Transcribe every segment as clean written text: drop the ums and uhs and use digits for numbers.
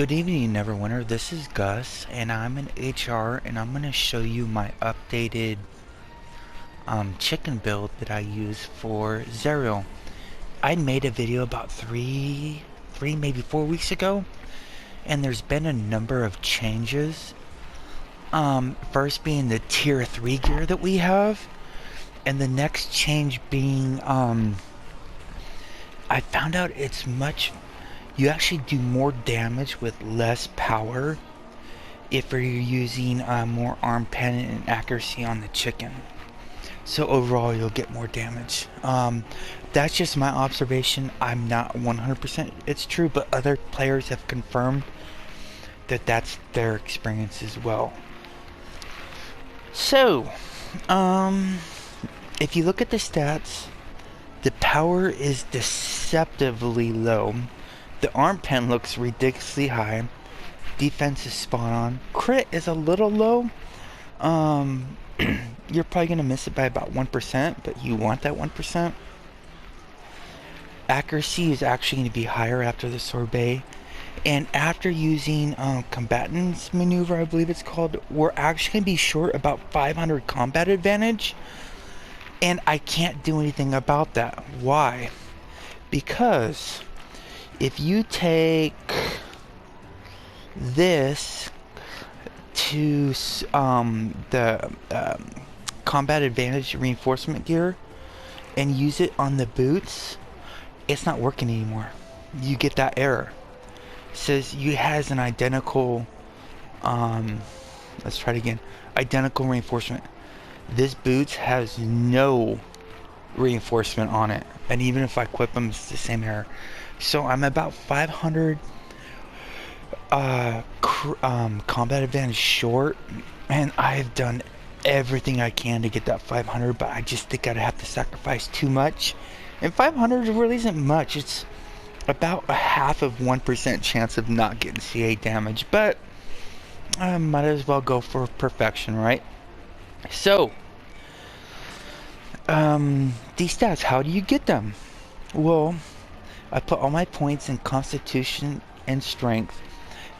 Good evening, Neverwinter. This is Gus, and I'm in HR, and I'm going to show you my updated chicken build that I use for Zerial. I made a video about three, maybe 4 weeks ago, and there's been a number of changes. First being the tier 3 gear that we have, and the next change being, I found out you actually do more damage with less power if you're using more armpen and accuracy on the chicken. So overall you'll get more damage. That's just my observation. I'm not 100% it's true, but other players have confirmed that that's their experience as well. So, if you look at the stats, the power is deceptively low. The armpen looks ridiculously high. Defense is spot on. Crit is a little low. You're probably going to miss it by about 1%, but you want that 1%. Accuracy is actually going to be higher after the sorbet. And after using combatants maneuver, I believe it's called, we're actually going to be short about 500 combat advantage. And I can't do anything about that. Why? Because if you take this to the combat advantage reinforcement gear and use it on the boots, it's not working anymore. You get that error. It says it has an identical, let's try it again, identical reinforcement. This boots has no reinforcement on it, and even if I equip them, it's the same error. So I'm about 500 combat advantage short, and I've done everything I can to get that 500, but I just think I'd have to sacrifice too much. And 500 really isn't much. It's about a half of 1% chance of not getting CA damage, but I might as well go for perfection, right? So, these stats, how do you get them? Well, I put all my points in constitution and strength.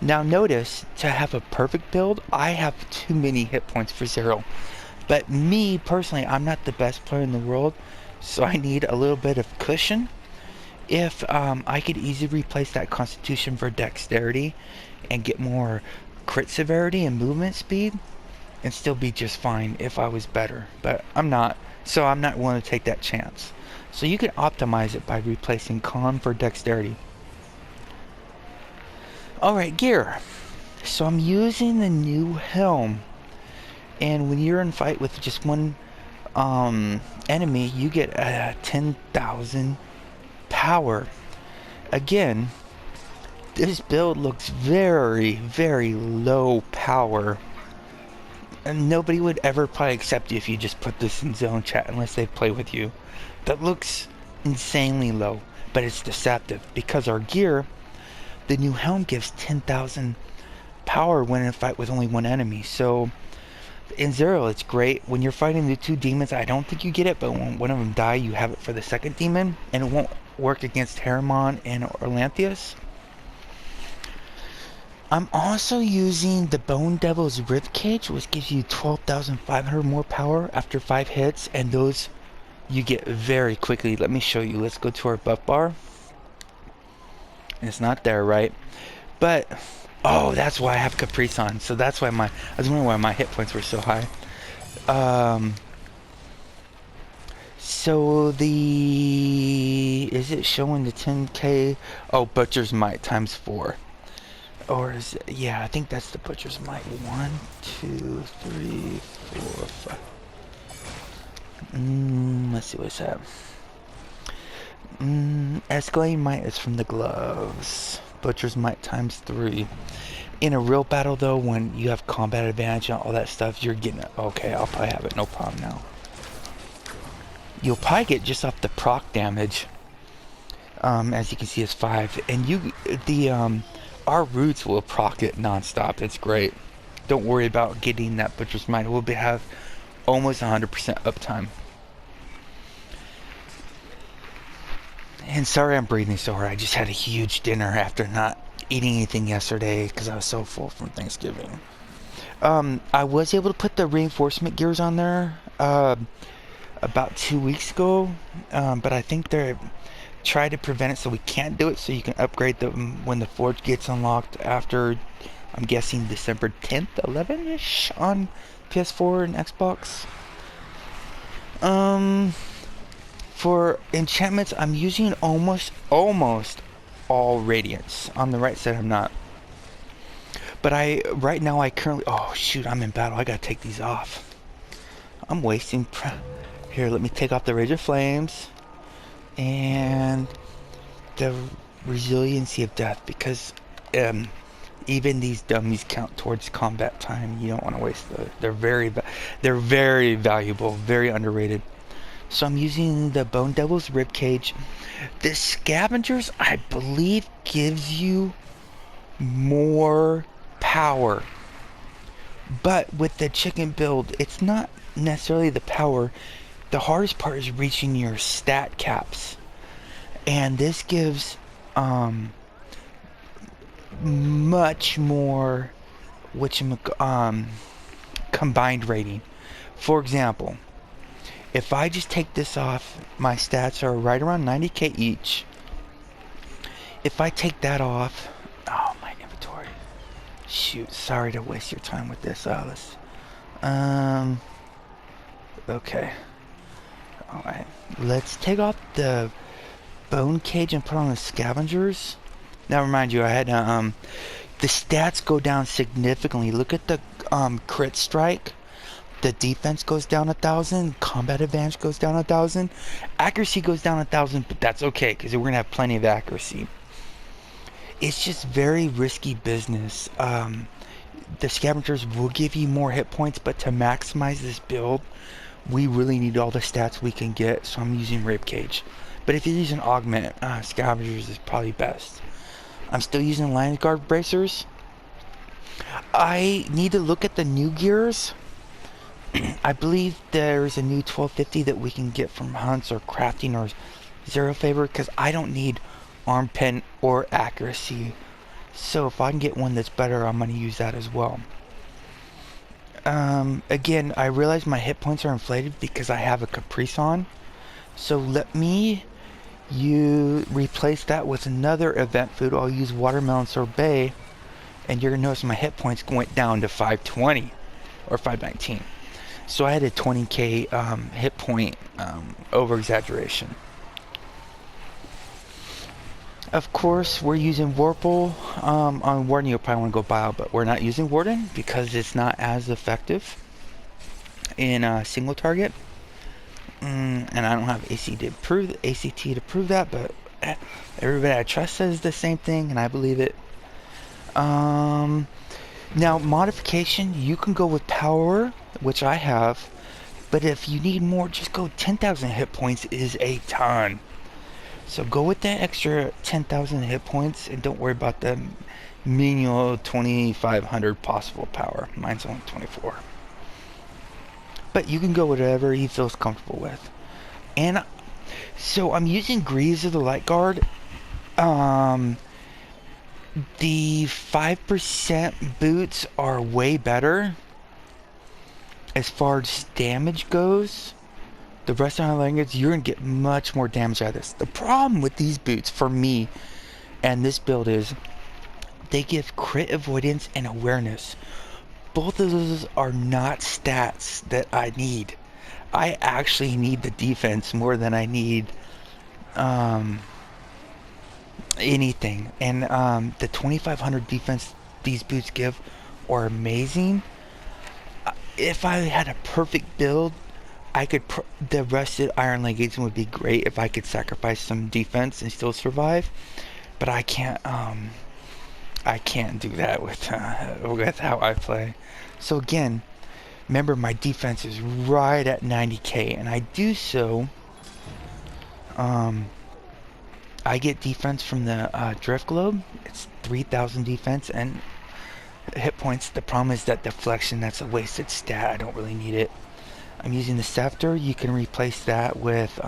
Now notice, to have a perfect build, I have too many hit points for Zerial. But me, personally, I'm not the best player in the world, so I need a little bit of cushion. If I could easily replace that constitution for dexterity and get more crit severity and movement speed, and still be just fine if I was better. But I'm not, so I'm not willing to take that chance. So you can optimize it by replacing con for dexterity. Alright, gear. So I'm using the new helm. And when you're in fight with just one enemy, you get 10,000 power. Again, this build looks very, very low power. And nobody would ever probably accept you if you just put this in zone chat unless they play with you. That looks insanely low, but it's deceptive because our gear, the new helm, gives 10,000 power when in fight with only one enemy. So in Zerial, it's great. When you're fighting the two demons, I don't think you get it, but when one of them die, you have it for the second demon, and it won't work against Hermon and Orlantheus. I'm also using the Bone Devil's Ribcage, which gives you 12,500 more power after 5 hits, and those you get very quickly. Let me show you. Let's go to our buff bar. It's not there, right? But, oh, that's why I have Caprice on. So that's why I was wondering why my hit points were so high. So is it showing the 10k? Oh, Butcher's Might times 4. Or is it, yeah, I think that's the Butcher's Might. 1, 2, 3, 4, 5. Let's see what's that. Escalating Might is from the gloves. Butcher's Might times 3. In a real battle, though, when you have combat advantage and all that stuff, you're getting it. Okay, I'll probably have it, no problem now. You'll probably get just off the proc damage. As you can see, it's 5. And our roots will proc it non-stop. It's great. Don't worry about getting that Butcher's Might. We'll have almost 100% uptime. And sorry I'm breathing so hard. I just had a huge dinner after not eating anything yesterday because I was so full from Thanksgiving. I was able to put the reinforcement gears on there about 2 weeks ago, but I think they're trying to prevent it so we can't do it, so you can upgrade them when the forge gets unlocked after, I'm guessing, December 10th, 11ish on PS4 and Xbox. For enchantments, I'm using almost all radiance. On the right side, I'm not. But right now I currently, oh shoot, I'm in battle. I gotta take these off. I'm wasting. Here, let me take off the Rage of Flames and the Resiliency of Death, because even these dummies count towards combat time. You don't want to waste those. They're very valuable, very underrated. So I'm using the Bone Devil's Ribcage. The Scavengers, I believe, gives you more power. But with the chicken build, it's not necessarily the power. The hardest part is reaching your stat caps. And this gives much more combined rating. For example, if I just take this off, my stats are right around 90k each. If I take that off, oh, my inventory. Shoot, sorry to waste your time with this, Alice. Okay. Alright, let's take off the bone cage and put on the scavengers. Now, remind you, I had the stats go down significantly. Look at the crit strike. The defense goes down 1,000. Combat advantage goes down 1,000. Accuracy goes down 1,000, but that's okay because we're gonna have plenty of accuracy. It's just very risky business. The scavengers will give you more hit points, but to maximize this build, we really need all the stats we can get. So I'm using Ribcage. But if you're using augment, scavengers is probably best. I'm still using Lion's Guard bracers. I need to look at the new gears. I believe there's a new 1250 that we can get from hunts or crafting or zero favor, because I don't need armpen or accuracy. So if I can get one that's better, I'm going to use that as well. Again, I realize my hit points are inflated because I have a Caprice on. So let me replace that with another event food. I'll use watermelon sorbet, and you're going to notice my hit points went down to 520 or 519. So I had a 20k hit point over exaggeration. Of course, we're using Warple. On Warden, you'll probably want to go bio, but we're not using Warden because it's not as effective in a single target. And I don't have ACT to prove that, but everybody I trust says the same thing, and I believe it. Now, modification, you can go with power, which I have, but if you need more, just go 10,000 hit points is a ton. So go with that extra 10,000 hit points, and don't worry about the menial 2,500 possible power. Mine's only 24. But you can go whatever he feels comfortable with. And so I'm using Greaves of the Light Guard. The 5% boots are way better as far as damage goes. The rest of my language, you're going to get much more damage out of this. The problem with these boots, for me, and this build is, they give crit avoidance and awareness. Both of those are not stats that I need. I actually need the defense more than I need anything. And the 2,500 defense these boots give are amazing. If I had a perfect build, I could the rusted iron leggings would be great if I could sacrifice some defense and still survive, but I can't do that with how I play. So again, remember, my defense is right at 90k, and I do so. I get defense from the drift globe. It's 3,000 defense and hit points. The problem is that deflection, that's a wasted stat. I don't really need it. I'm using the scepter. You can replace that with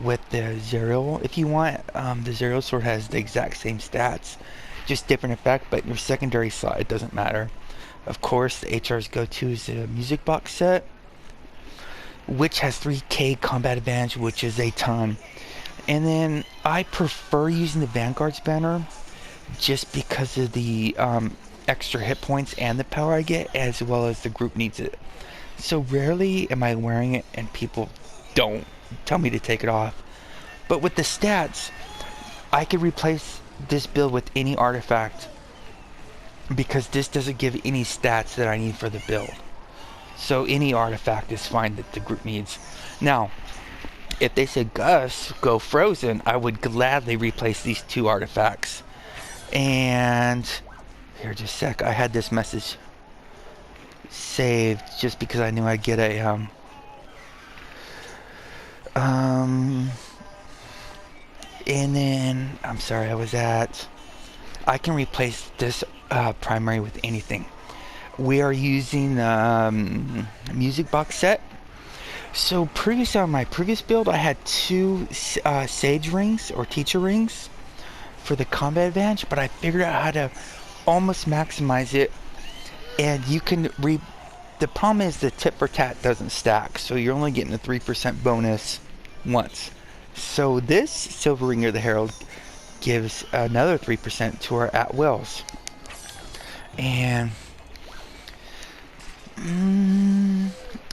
with the Zerial if you want. The Zerial sword has the exact same stats, just different effect, but in your secondary slot it doesn't matter. Of course, the HR's go-to is the music box set, which has 3k combat advantage, which is a ton. And then I prefer using the Vanguard's banner just because of the extra hit points and the power I get, as well as the group needs it. So rarely am I wearing it and people don't tell me to take it off. But with the stats, I could replace this build with any artifact because this doesn't give any stats that I need for the build. So any artifact is fine that the group needs. Now, if they said, Gus, go frozen, I would gladly replace these 2 artifacts. And here, just a sec, I had this message saved just because I knew I'd get a and then I'm sorry, I can replace this primary with anything. We are using the music box set. So previously on my previous build, I had 2 sage rings or teacher rings for the combat advantage, but I figured out how to almost maximize it. And you can the problem is the tit for tat doesn't stack, so you're only getting a 3% bonus once. So this silver ring of the herald gives another 3% to our at wills. And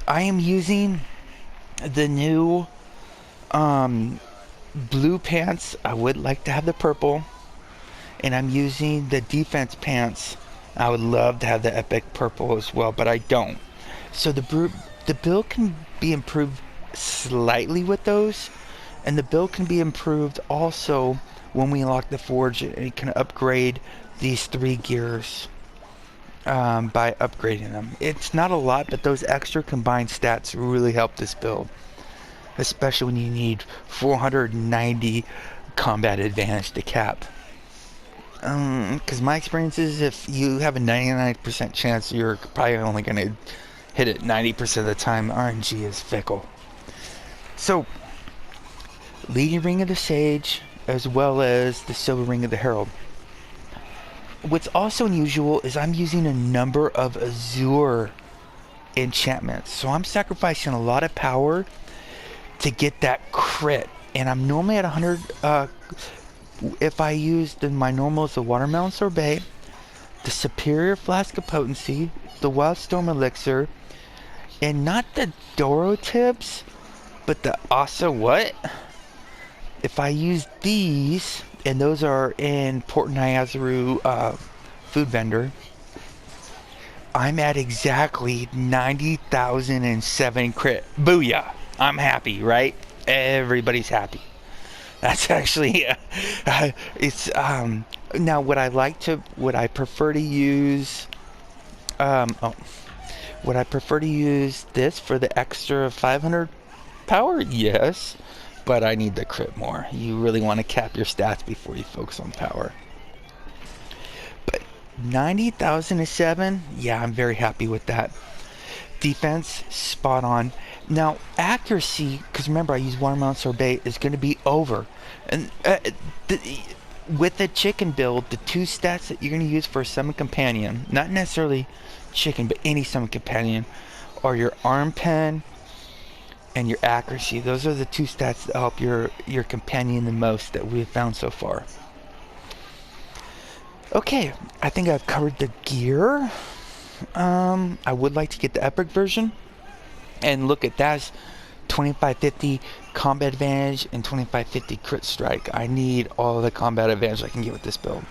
I am using the new blue pants. I would like to have the purple, and I'm using the defense pants. I would love to have the epic purple as well, but I don't. So the build can be improved slightly with those, and the build can be improved also when we unlock the forge, and it can upgrade these 3 gears by upgrading them. It's not a lot, but those extra combined stats really help this build, especially when you need 490 combat advantage to cap. Because my experience is if you have a 99% chance, you're probably only going to hit it 90% of the time. RNG is fickle. So, leading ring of the sage, as well as the silver ring of the herald. What's also unusual is I'm using a number of azure enchantments. So I'm sacrificing a lot of power to get that crit. And I'm normally at 100. If I used my normal is the watermelon sorbet, the superior flask of potency, the wild storm elixir, and not the Doro tips, but the Asa what? If I use these, and those are in Port Nyazaru food vendor, I'm at exactly 90,007 crit. Booyah! I'm happy, right? Everybody's happy. That's actually it's now would I prefer to use would I prefer to use this for the extra 500 power? Yes, but I need the crit more. You really want to cap your stats before you focus on power. But 90,007, yeah, I'm very happy with that. Defense, spot on. Now, accuracy, because remember I use watermelon sorbet, is going to be over. And with the chicken build, the 2 stats that you're going to use for a summon companion, not necessarily chicken, but any summon companion, are your armpen and your accuracy. Those are the 2 stats that help your companion the most that we've found so far. Okay, I think I've covered the gear. I would like to get the epic version, and look at that, 2550 combat advantage and 2550 crit strike. I need all the combat advantage I can get with this build.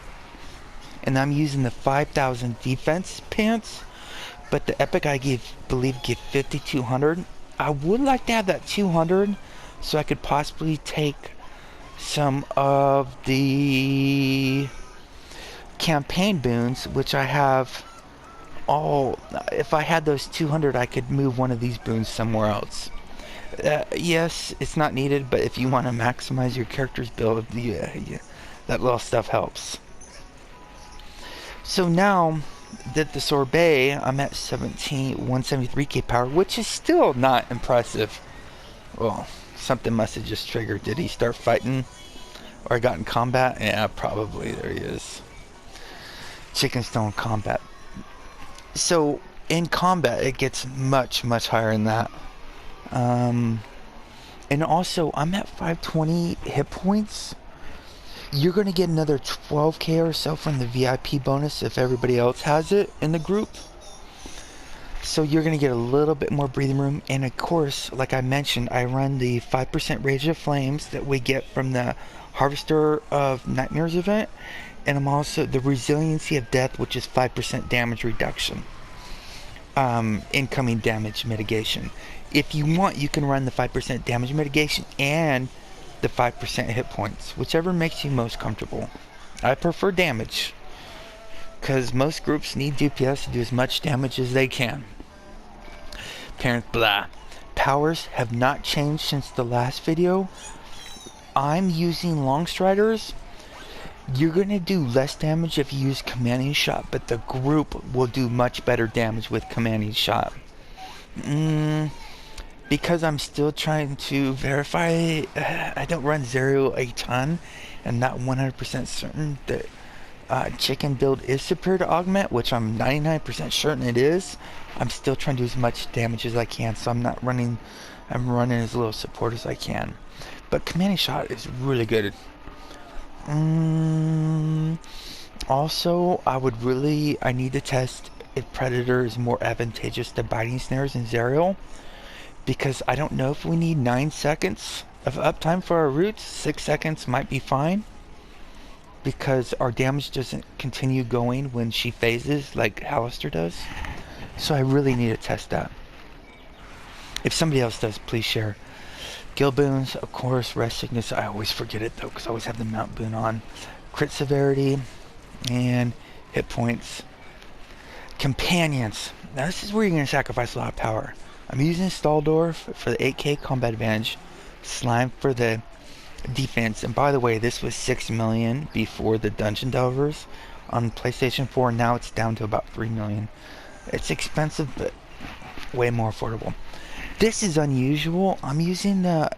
And I'm using the 5000 defense pants, but the epic I believe give 5200. I would like to have that 200 so I could possibly take some of the campaign boons, which I have. If I had those 200, I could move one of these boons somewhere else. Yes, it's not needed, but if you want to maximize your character's build, yeah, that little stuff helps. So now that the sorbet, I'm at 173k power, which is still not impressive. Well, Something must have just triggered. Did he start fighting? Or got in combat? Yeah, probably. There he is. Chicken Stone combat. So, in combat, it gets much, much higher than that. And also, I'm at 520 hit points. You're going to get another 12k or so from the VIP bonus if everybody else has it in the group. So you're going to get a little bit more breathing room. And of course, like I mentioned, I run the 5% Rage of Flames that we get from the Harvester of Nightmares event. And I'm also the Resiliency of Death, which is 5% damage reduction. Incoming damage mitigation. If you want, you can run the 5% damage mitigation and the 5% hit points, whichever makes you most comfortable. I prefer damage, because most groups need DPS to do as much damage as they can. Parents, blah. Powers have not changed since the last video. I'm using Longstriders. You're going to do less damage if you use Commanding Shot, but the group will do much better damage with Commanding Shot. Because I'm still trying to verify, I don't run Zero a ton, and not 100% certain that Chicken build is superior to Augment, which I'm 99% certain it is. I'm still trying to do as much damage as I can, so I'm running as little support as I can. But Commanding Shot is really good. Also, I need to test if Predator is more advantageous to Biting Snares and Zerial. Because I don't know if we need 9 seconds of uptime for our roots. 6 seconds might be fine. Because our damage doesn't continue going when she phases like Alistair does. So I really need to test that. If somebody else does, please share. Guild boons, of course. Rest sickness, I always forget it though, because I always have the mount boon on. Crit severity and hit points. Companions. Now this is where you're going to sacrifice a lot of power. I'm using Staldorf for the 8k combat advantage, Slime for the defense, and by the way, this was 6 million before the Dungeon Delvers on PlayStation 4. Now it's down to about 3 million. It's expensive, but way more affordable. This is unusual. I'm using the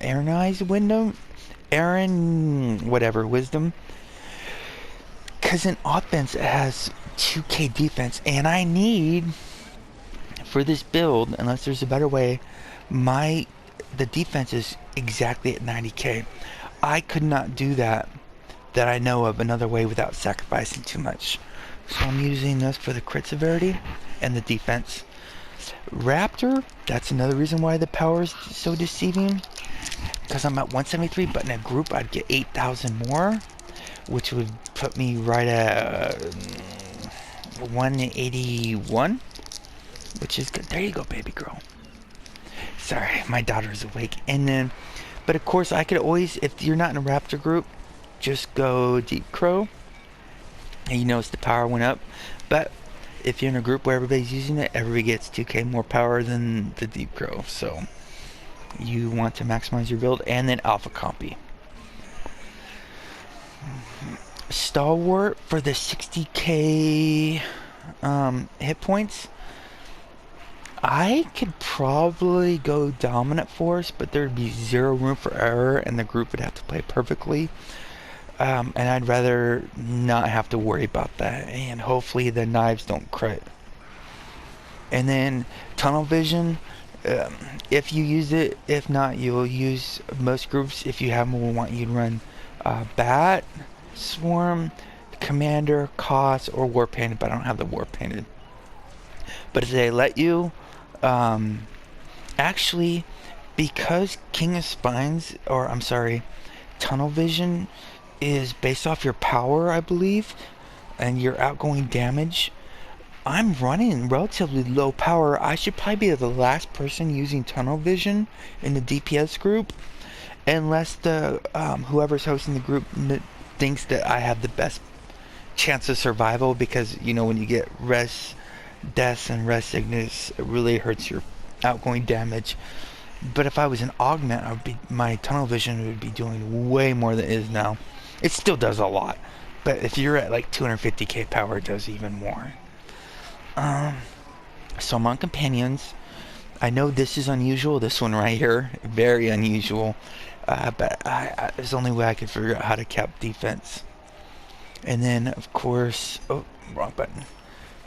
Wisdom, because in offense it has 2k defense, and I need, for this build, unless there's a better way, the defense is exactly at 90k. I could not do that I know of another way without sacrificing too much. So I'm using this for the crit severity and the defense. Raptor, that's another reason why the power is so deceiving. Because I'm at 173, but in a group I'd get 8,000 more, which would put me right at 181. Which is good. There you go, baby girl. Sorry, my daughter's awake. And then, but of course, I could always, if you're not in a Raptor group, just go Deep Crow. And you notice the power went up. But if you're in a group where everybody's using it, everybody gets 2k more power than the Deep Crow. So, you want to maximize your build. And then Alpha Copy. Stalwart for the 60k hit points. I could probably go Dominant Force, but there'd be zero room for error, and the group would have to play perfectly. And I'd rather not have to worry about that, and hopefully the knives don't crit. And then Tunnel Vision, if you use it. If not, you'll use, most groups, if you have them, will want you to run Bat, Swarm, Commander, Cost, or War Painted, but I don't have the War Painted. But if they let you, actually, because King of Spines, or I'm sorry, Tunnel Vision is based off your power, I believe, and your outgoing damage. I'm running relatively low power. I should probably be the last person using Tunnel Vision in the DPS group, unless the whoever's hosting the group thinks that I have the best chance of survival, because you know when you get deaths and rest sickness, it really hurts your outgoing damage. But if I was an augment, my Tunnel Vision would be doing way more than it is now. It still does a lot, but if you're at like 250k power, it does even more. So I'm on Companions. I know this is unusual, this one right here, very unusual, but there's the only way I could figure out how to cap defense. And then, of course, oh, wrong button.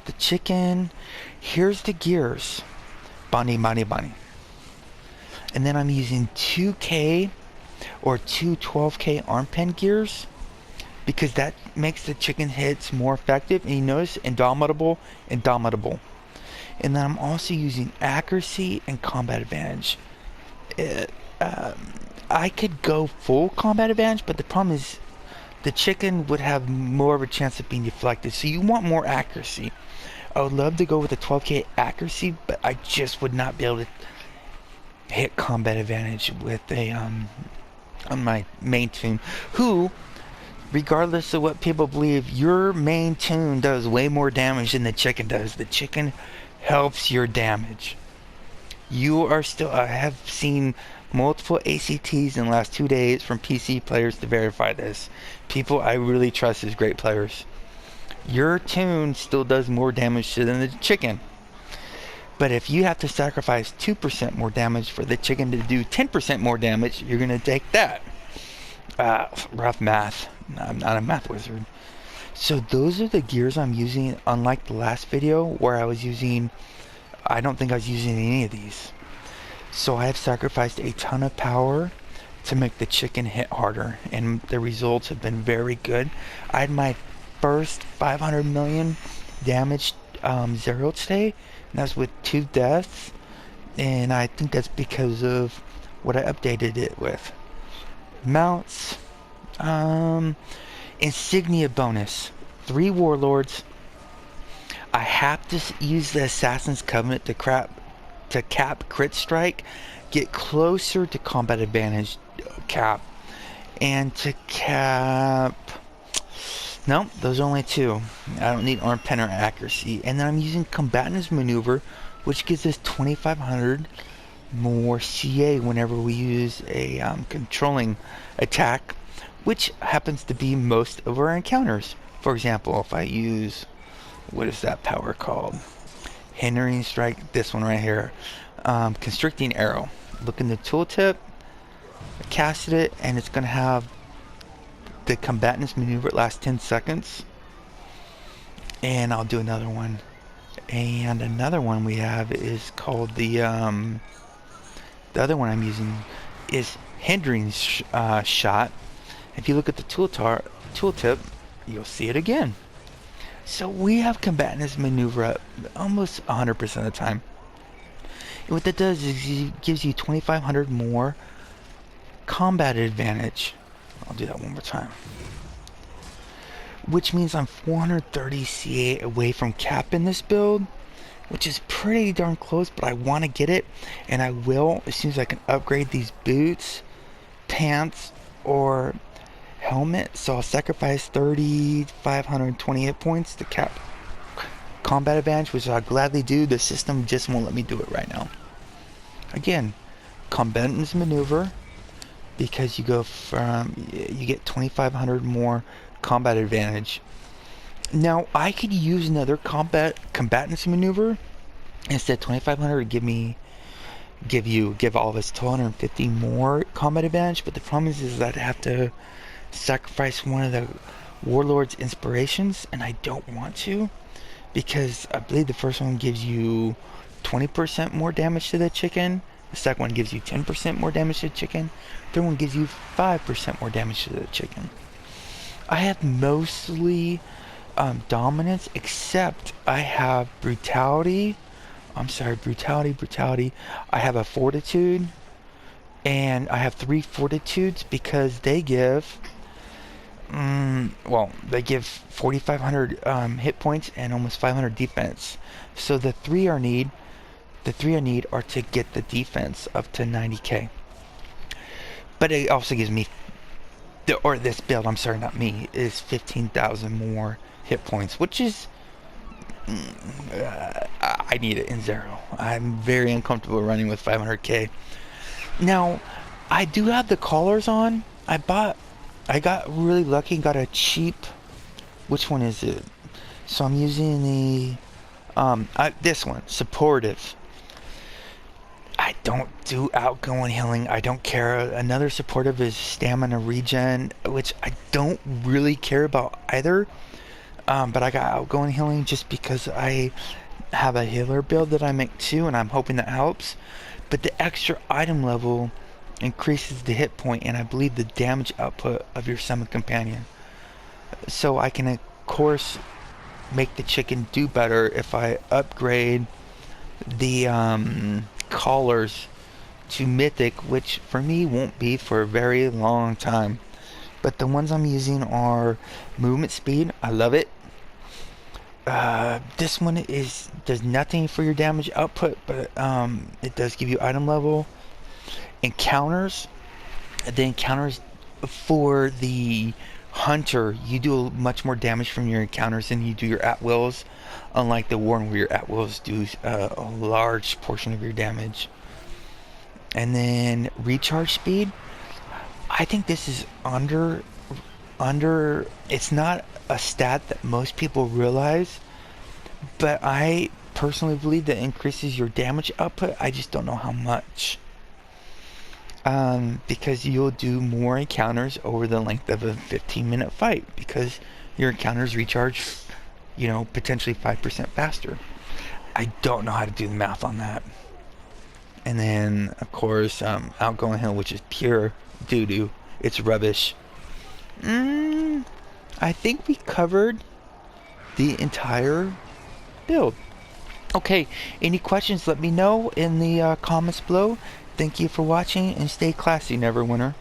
The chicken, here's the gears. Bunny, bunny, bunny. And then I'm using 2K or two 12K armpen gears because that makes the chicken hits more effective. And you notice indomitable, indomitable. And then I'm also using accuracy and combat advantage. I could go full combat advantage, but the problem is the chicken would have more of a chance of being deflected. So you want more accuracy. I would love to go with a 12K accuracy, but I just would not be able to hit combat advantage with a on my main tune, who, regardless of what people believe, your main tune does way more damage than the chicken does. The chicken helps your damage. You are still, I have seen multiple ACTs in the last 2 days from PC players to verify this. People I really trust as great players. Your tune still does more damage than the chicken. But if you have to sacrifice 2% more damage for the chicken to do 10% more damage, you're going to take that. Rough math. I'm not a math wizard. So those are the gears I'm using, unlike the last video where I don't think I was using any of these. So I have sacrificed a ton of power to make the chicken hit harder, and the results have been very good. I had my first 500 million damage zero today, and that's with 2 deaths, and I think that's because of what I updated it with. Mounts, Insignia bonus, 3 warlords. I have to use the Assassin's Covenant to cap crit strike, get closer to combat advantage cap, and to cap... No, those are only 2. I don't need armpen or accuracy. And then I'm using combatant's maneuver, which gives us 2,500 more CA whenever we use a controlling attack, which happens to be most of our encounters. For example, if I use, what is that power called? Hindering strike, this one right here. Constricting arrow. Look in the tooltip, I casted it, and it's going to have the combatant's maneuver. It lasts 10 seconds. And I'll do another one. And another one we have is called the other one I'm using is hindering shot. If you look at the tooltip, you'll see it again. So we have combatant's maneuver up almost 100% of the time. And what that does is it gives you 2,500 more combat advantage. I'll do that one more time. Which means I'm 430 CA away from cap in this build, which is pretty darn close, but I want to get it, and I will as soon as I can upgrade these boots, pants, or helmet. So I'll sacrifice 3,520 hit points to cap combat advantage, which I'll gladly do. The system just won't let me do it right now. Again, combatant's maneuver, because you go from, you get 2,500 more combat advantage. Now I could use another combatant's maneuver instead. 2,500 give all of us 250 more combat advantage, but the problem is that I have to sacrifice one of the warlord's inspirations, and I don't want to, because I believe the first one gives you 20% more damage to the chicken, the second one gives you 10% more damage to the chicken, the third one gives you 5% more damage to the chicken. I have mostly dominance, except I have brutality. Brutality. I have a fortitude, and I have 3 fortitudes because they give, they give 4,500 hit points and almost 500 defense. So the three I need are to get the defense up to 90k. But it also gives me, this build, I'm sorry, not me, is 15,000 more hit points, which is, I need it in Zero. I'm very uncomfortable running with 500k. Now, I do have the collars on. I got really lucky and got a cheap, which one is it? So I'm using the, this one, supportive. don't do outgoing healing. I don't care. Another supportive is stamina regen, which I don't really care about either. But I got outgoing healing just because I have a healer build that I make too, and I'm hoping that helps. But the extra item level increases the hit point and I believe the damage output of your summon companion. So I can of course make the chicken do better if I upgrade the collars to mythic, which for me won't be for a very long time. But the ones I'm using are movement speed. I love it. This one does nothing for your damage output, but it does give you item level. Encounters. The encounters for the hunter, you do much more damage from your encounters than you do your at-wills, unlike the warden where your at-wills do a large portion of your damage. And then recharge speed, I think this is under it's not a stat that most people realize, but I personally believe that increases your damage output. I just don't know how much. Because you'll do more encounters over the length of a 15-minute fight because your encounters recharge, potentially 5% faster. I don't know how to do the math on that. And then, of course, outgoing heal, which is pure doo-doo. It's rubbish. I think we covered the entire build. Okay, any questions, let me know in the comments below. Thank you for watching and stay classy, Neverwinter.